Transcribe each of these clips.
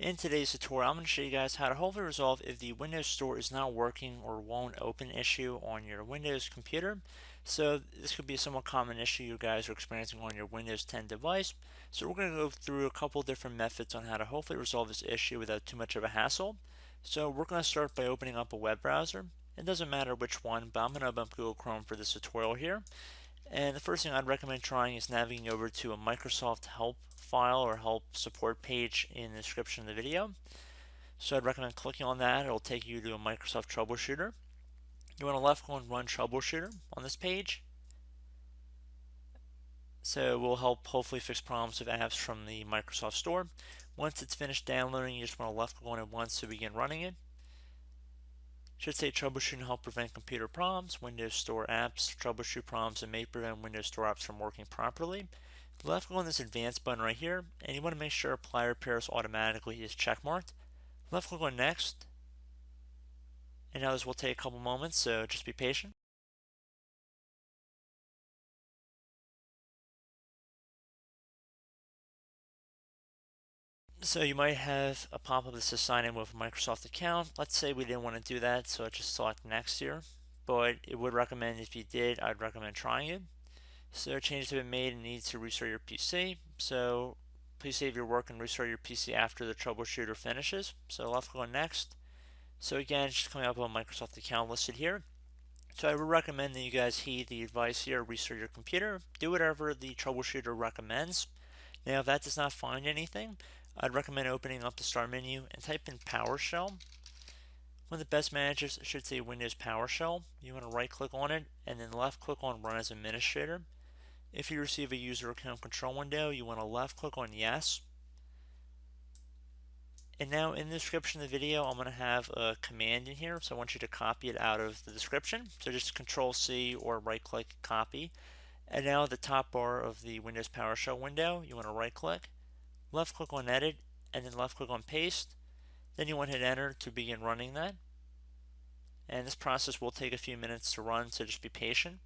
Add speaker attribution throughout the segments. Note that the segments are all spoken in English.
Speaker 1: In today's tutorial, I'm going to show you guys how to hopefully resolve if the Windows Store is not working or won't open issue on your Windows computer. So this could be a somewhat common issue you guys are experiencing on your Windows 10 device. So we're going to go through a couple different methods on how to hopefully resolve this issue without too much of a hassle. So we're going to start by opening up a web browser. It doesn't matter which one, but I'm going to open up Google Chrome for this tutorial here. And the first thing I'd recommend trying is navigating over to a Microsoft help file or help support page in the description of the video. So I'd recommend clicking on that. It'll take you to a Microsoft troubleshooter. You want to left click on Run Troubleshooter on this page. So it will help hopefully fix problems with apps from the Microsoft Store. Once it's finished downloading, you just want to left click on it once to begin running it. Should say troubleshooting to help prevent computer problems, Windows Store apps, troubleshoot problems, and may prevent Windows Store apps from working properly. Left click on this advanced button right here, and you want to make sure apply repairs automatically is checkmarked. Left click on next, and now this will take a couple moments, so just be patient. So you might have a pop-up that says sign in with a Microsoft account. Let's say we didn't want to do that, so I just select next here. But it would recommend if you did, I'd recommend trying it. So changes have been made and need to restart your PC. So please save your work and restart your PC after the troubleshooter finishes. So left click on next. So again, it's just coming up with a Microsoft account listed here. So I would recommend that you guys heed the advice here, restart your computer, do whatever the troubleshooter recommends. Now if that does not find anything, I'd recommend opening up the start menu and type in PowerShell. One of the best managers should say Windows PowerShell. You want to right click on it and then left click on Run as Administrator. If you receive a user account control window, you want to left click on Yes. And now in the description of the video, I'm going to have a command in here, so I want you to copy it out of the description. So just Control C or right click copy. And now at the top bar of the Windows PowerShell window, you want to right click, left click on Edit, and then left click on Paste. Then you want to hit Enter to begin running that. And this process will take a few minutes to run, so just be patient.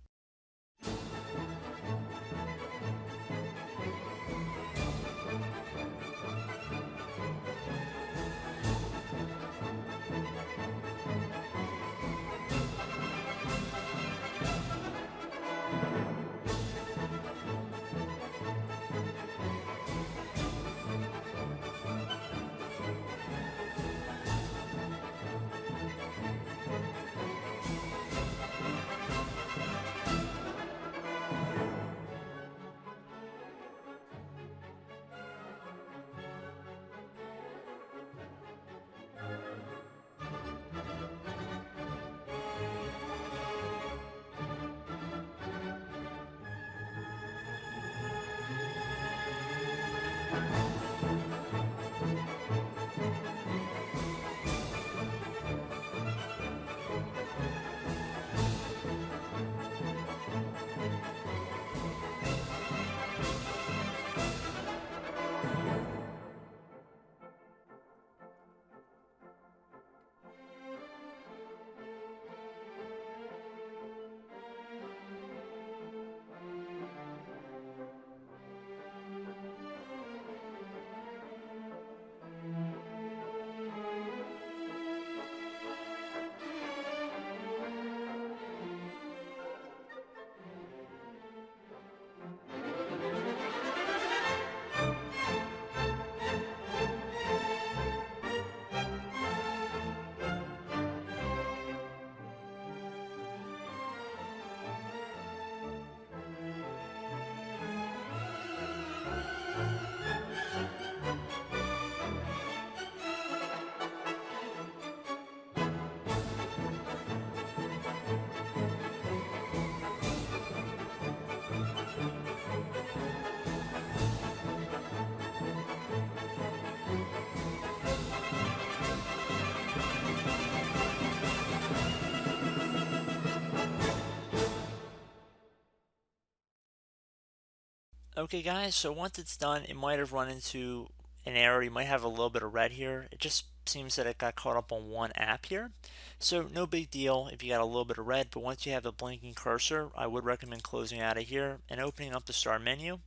Speaker 1: Okay guys, so once it's done, it might have run into an error. You might have a little bit of red here. It just seems that it got caught up on one app here. So no big deal if you got a little bit of red, but once you have a blinking cursor, I would recommend closing out of here and opening up the start menu.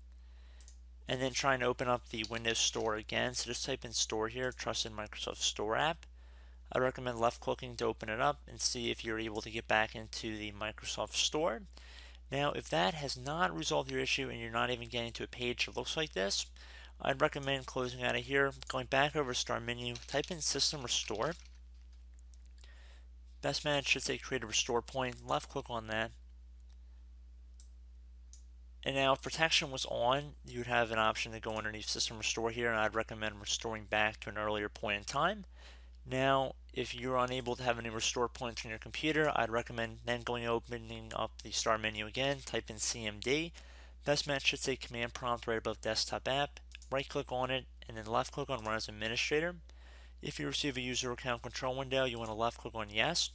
Speaker 1: and then try and open up the Windows Store again. So just type in Store here, Trusted Microsoft Store app. I recommend left clicking to open it up and see if you're able to get back into the Microsoft Store. Now, if that has not resolved your issue and you're not even getting to a page that looks like this, I'd recommend closing out of here, going back over to Start menu, type in System Restore. Best Managed should say Create a Restore Point, left click on that. And now if protection was on, you would have an option to go underneath System Restore here, and I'd recommend restoring back to an earlier point in time. Now, if you're unable to have any restore points on your computer, I'd recommend then opening up the Start menu again, type in CMD. Best match should say Command Prompt right above Desktop App. Right click on it, and then left click on Run as Administrator. If you receive a user account control window, you want to left click on Yes.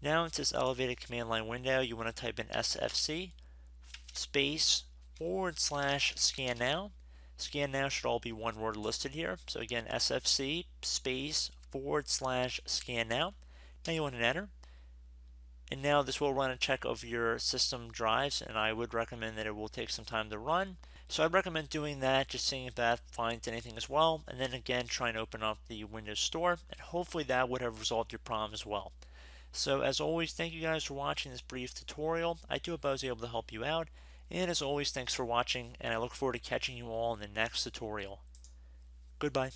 Speaker 1: Now into this elevated command line window, you want to type in SFC space /scan now. Scan now should all be one word listed here. So again, SFC space /scan now. Now you want to enter. And now this will run a check of your system drives, and I would recommend that it will take some time to run. So I'd recommend doing that, just seeing if that finds anything as well, and then again try and open up the Windows Store, and hopefully that would have resolved your problem as well. So as always, thank you guys for watching this brief tutorial. I do hope I was able to help you out, and as always, thanks for watching, and I look forward to catching you all in the next tutorial. Goodbye.